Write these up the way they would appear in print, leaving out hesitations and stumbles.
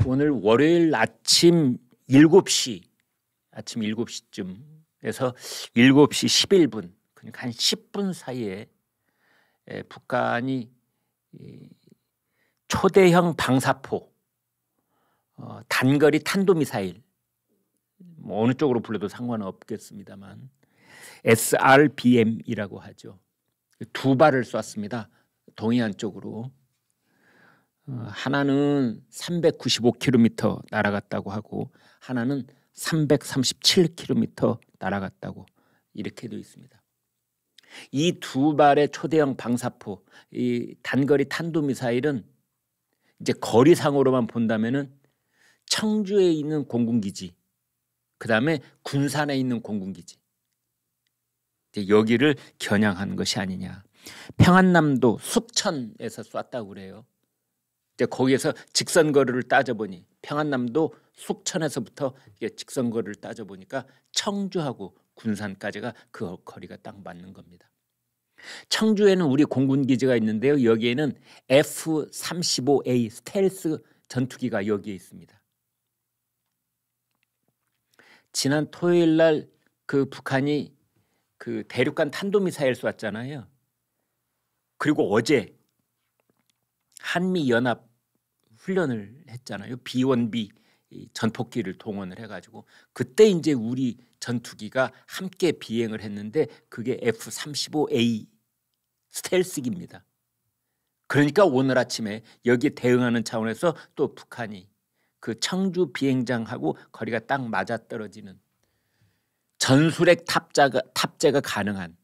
오늘 월요일 아침 7시쯤에서 7시 11분, 그러니까 한 10분 사이에 북한이 초대형 방사포, 단거리 탄도미사일, 뭐 어느 쪽으로 불러도 상관은 없겠습니다만 SRBM이라고 하죠. 두 발을 쐈습니다. 동해안 쪽으로. 하나는 395km 날아갔다고 하고 하나는 337km 날아갔다고 이렇게 되어 있습니다. 이 두 발의 초대형 방사포, 이 단거리 탄도미사일은 이제 거리상으로만 본다면은 청주에 있는 공군기지, 그 다음에 군산에 있는 공군기지, 여기를 겨냥한 것이 아니냐. 평안남도 숙천에서 쐈다고 그래요. 이제 거기에서 직선거리를 따져보니 평안남도 숙천에서부터 직선거리를 따져보니까 청주하고 군산까지가 그 거리가 딱 맞는 겁니다. 청주에는 우리 공군기지가 있는데요. 여기에는 F-35A 스텔스 전투기가 여기에 있습니다. 지난 토요일 날 그 북한이 그 대륙간 탄도미사일 쐈잖아요. 그리고 어제 한미연합 훈련을 했잖아요. B1B 전폭기를 동원을 해가지고 그때 이제 우리 전투기가 함께 비행을 했는데 그게 F-35A 스텔스기입니다. 그러니까 오늘 아침에 여기에 대응하는 차원에서 또 북한이 그 청주 비행장하고 거리가 딱 맞아떨어지는 전술핵 탑재가 가능한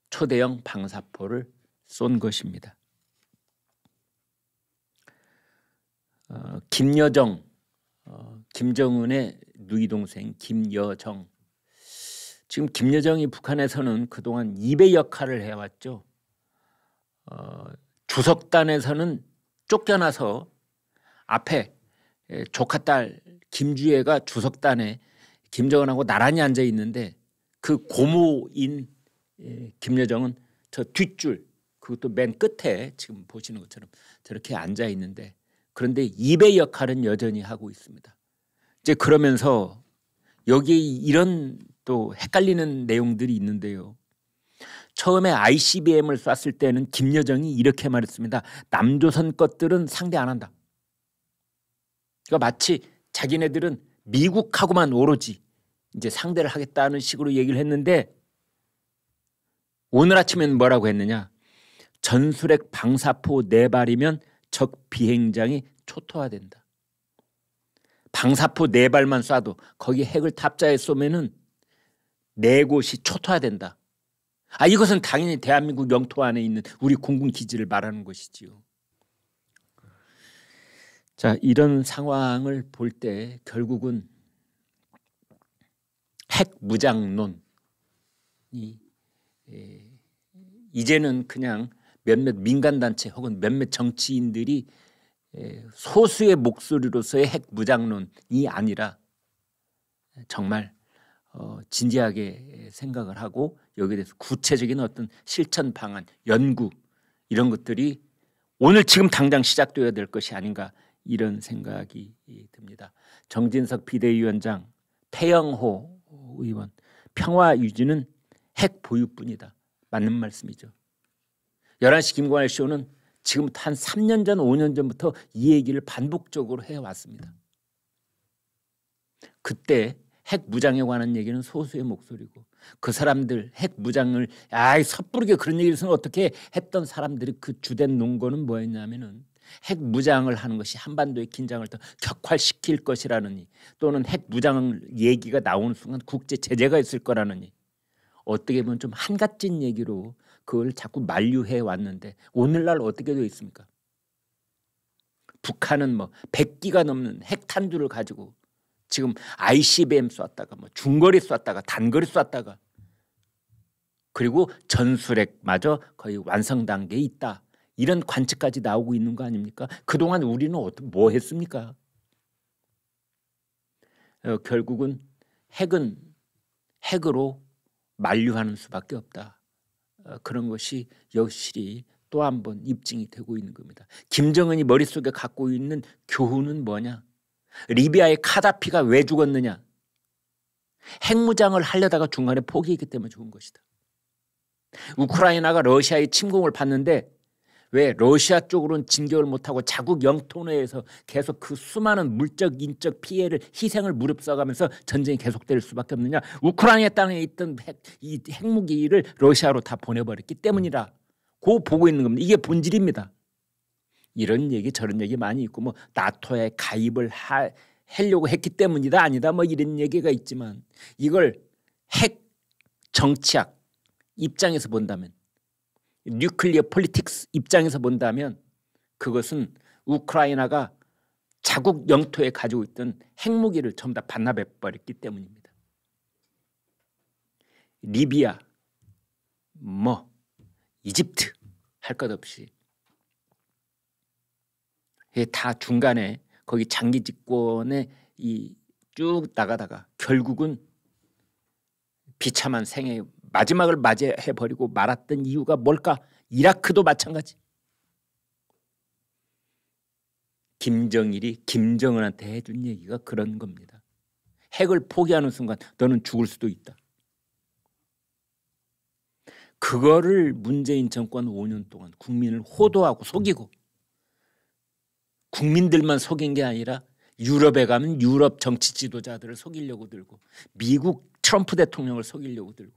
초대형 방사포를 쏜 것입니다. 김여정, 김정은의 누이 동생 김여정. 지금 김여정이 북한에서는 그동안 2배 역할을 해왔죠. 주석단에서는 쫓겨나서 앞에 조카딸 김주애가 주석단에 김정은하고 나란히 앉아 있는데 그 고모인 김여정은 저 뒷줄, 그것도 맨 끝에 지금 보시는 것처럼 저렇게 앉아 있는데, 그런데 2배 역할은 여전히 하고 있습니다. 이제 그러면서 여기에 이런 또 헷갈리는 내용들이 있는데요. 처음에 ICBM을 쐈을 때는 김여정이 이렇게 말했습니다. 남조선 것들은 상대 안 한다. 그러니까 마치 자기네들은 미국하고만 오로지 이제 상대를 하겠다는 식으로 얘기를 했는데, 오늘 아침에는 뭐라고 했느냐. 전술핵 방사포 4발이면 적 비행장이 초토화된다. 방사포 4발만 쏴도 거기 핵을 탑재해 쏘면은 4곳이 초토화된다. 이것은 당연히 대한민국 영토 안에 있는 우리 공군 기지를 말하는 것이지요. 자, 이런 상황을 볼 때 결국은 핵 무장론이 이제는 그냥 몇몇 민간단체 혹은 몇몇 정치인들이 소수의 목소리로서의 핵 무장론이 아니라 정말 진지하게 생각을 하고 여기에 대해서 구체적인 어떤 실천 방안, 연구, 이런 것들이 오늘 지금 당장 시작되어야 될 것이 아닌가, 이런 생각이 듭니다. 정진석 비대위원장, 태영호 의원, 평화 유지는 핵 보유뿐이다. 맞는 말씀이죠. 11시 김관일 쇼는 지금부터 한 3년 전, 5년 전부터 이 얘기를 반복적으로 해왔습니다. 그때 핵 무장에 관한 얘기는 소수의 목소리고, 그 사람들 핵 무장을 섣부르게 그런 얘기를 해서는 어떻게 했던 사람들이 그 주된 논거는 뭐였냐면은 핵 무장을 하는 것이 한반도의 긴장을 더 격화시킬 것이라느니, 또는 핵 무장 얘기가 나오는 순간 국제 제재가 있을 거라느니, 어떻게 보면 좀 한갓진 얘기로 그걸 자꾸 만류해 왔는데 오늘날 어떻게 되어 있습니까? 북한은 뭐 100기가 넘는 핵탄두를 가지고 지금 ICBM 쐈다가 뭐 중거리 쐈다가 단거리 쐈다가, 그리고 전술핵마저 거의 완성 단계에 있다, 이런 관측까지 나오고 있는 거 아닙니까? 그동안 우리는 뭐 했습니까? 결국은 핵은 핵으로 만류하는 수밖에 없다. 그런 것이 여실히 또 한 번 입증이 되고 있는 겁니다. 김정은이 머릿속에 갖고 있는 교훈은 뭐냐? 리비아의 카다피가 왜 죽었느냐? 핵무장을 하려다가 중간에 포기했기 때문에 죽은 것이다. 우크라이나가 러시아의 침공을 받는데 왜 러시아 쪽으로는 진격을 못하고 자국 영토 내에서 계속 그 수많은 물적 인적 피해를 희생을 무릅써가면서 전쟁이 계속될 수밖에 없느냐? 우크라이나 땅에 있던 이 핵무기를 러시아로 다 보내버렸기 때문이라 고 보고 있는 겁니다. 이게 본질입니다. 이런 얘기 저런 얘기 많이 있고 뭐 나토에 가입을 하려고 했기 때문이다 아니다 뭐 이런 얘기가 있지만 이걸 핵 정치학 입장에서 본다면 뉴클리어 폴리틱스 입장에서 본다면 그것은 우크라이나가 자국 영토에 가지고 있던 핵무기를 전부 다 반납해버렸기 때문입니다. 리비아, 뭐 이집트 할 것 없이 다 중간에 거기 장기 집권에 쭉 나가다가 결국은 비참한 생애 마지막을 맞이해버리고 말았던 이유가 뭘까? 이라크도 마찬가지. 김정일이 김정은한테 해준 얘기가 그런 겁니다. 핵을 포기하는 순간 너는 죽을 수도 있다. 그거를 문재인 정권 5년 동안 국민을 호도하고 속이고 국민들만 속인 게 아니라 유럽에 가면 유럽 정치 지도자들을 속이려고 들고 미국 트럼프 대통령을 속이려고 들고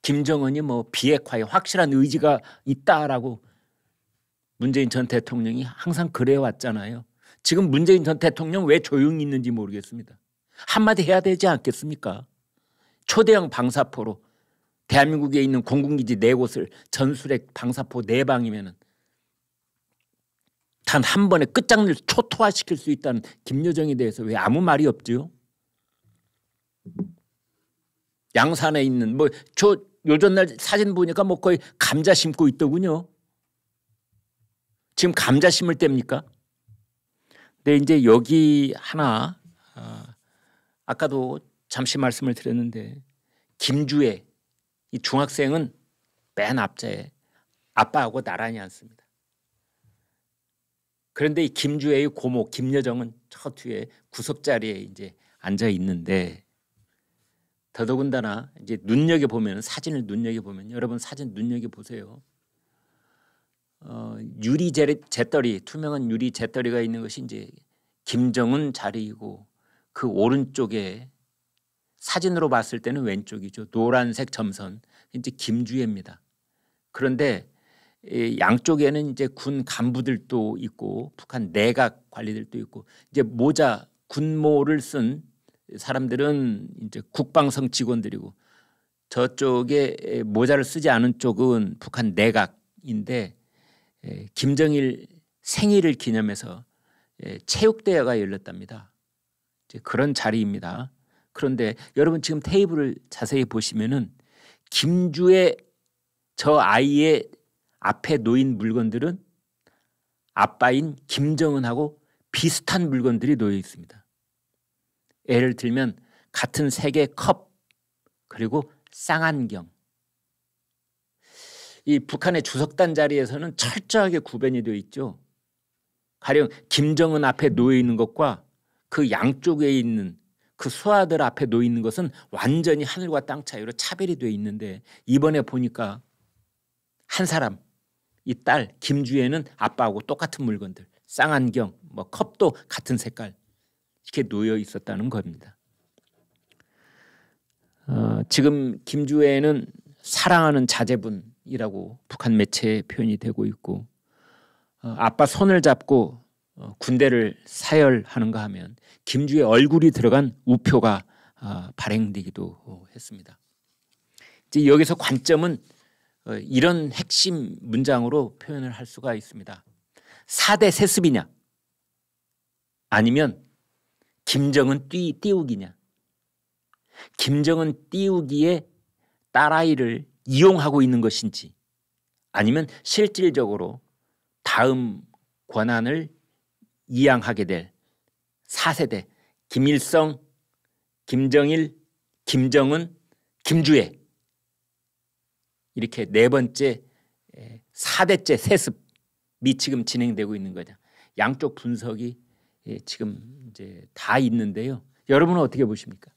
김정은이 뭐 비핵화에 확실한 의지가 있다라고 문재인 전 대통령이 항상 그래왔잖아요. 지금 문재인 전 대통령 왜 조용히 있는지 모르겠습니다. 한마디 해야 되지 않겠습니까? 초대형 방사포로 대한민국에 있는 공군기지 4곳을 전술핵 방사포 4방이면은 단 한 번에 끝장을 초토화시킬 수 있다는 김여정에 대해서 왜 아무 말이 없죠? 양산에 있는 뭐 저 요전날 사진 보니까 뭐 거의 감자 심고 있더군요. 지금 감자 심을 때입니까? 근데 이제 여기 하나 아까도 잠시 말씀을 드렸는데 김주애 이 중학생은 맨 앞자에 아빠하고 나란히 앉습니다. 그런데 이 김주애의 고모 김여정은 저 뒤에 구석자리에 이제 앉아 있는데 더더군다나 이제 눈여겨보면 사진을 눈여겨보면 여러분 사진 눈여겨보세요. 유리 재떨이 투명한 유리 재떨이가 있는 것이 이제 김정은 자리이고 그 오른쪽에 사진으로 봤을 때는 왼쪽이죠. 노란색 점선 이제 김주애입니다. 그런데 양쪽에는 이제 군 간부들도 있고 북한 내각 관리들도 있고 이제 모자 군모를 쓴 사람들은 이제 국방성 직원들이고 저쪽에 모자를 쓰지 않은 쪽은 북한 내각인데 김정일 생일을 기념해서 체육대회가 열렸답니다. 이제 그런 자리입니다. 그런데 여러분 지금 테이블을 자세히 보시면은 김주의 저 아이의 앞에 놓인 물건들은 아빠인 김정은하고 비슷한 물건들이 놓여 있습니다. 예를 들면 같은 색의 컵 그리고 쌍안경. 이 북한의 주석단 자리에서는 철저하게 구별이 되어 있죠. 가령 김정은 앞에 놓여 있는 것과 그 양쪽에 있는 그 수하들 앞에 놓여 있는 것은 완전히 하늘과 땅 차이로 차별이 되어 있는데 이번에 보니까 한 사람 이 딸 김주애는 아빠하고 똑같은 물건들 쌍안경 뭐 컵도 같은 색깔 이렇게 놓여 있었다는 겁니다. 지금 김주애는 사랑하는 자제분이라고 북한 매체에 표현이 되고 있고 아빠 손을 잡고 군대를 사열하는가 하면 김주애 얼굴이 들어간 우표가 발행되기도 했습니다. 이제 여기서 관점은 이런 핵심 문장으로 표현을 할 수가 있습니다. 4대 세습이냐 아니면 김정은 띄우기냐. 김정은 띄우기에 딸아이를 이용하고 있는 것인지 아니면 실질적으로 다음 권한을 이양하게 될 4세대 김일성, 김정일, 김정은, 김주애 이렇게 네 번째 4대째 세습이 지금 진행되고 있는 거죠. 양쪽 분석이 지금 이제 다 있는데요. 여러분은 어떻게 보십니까?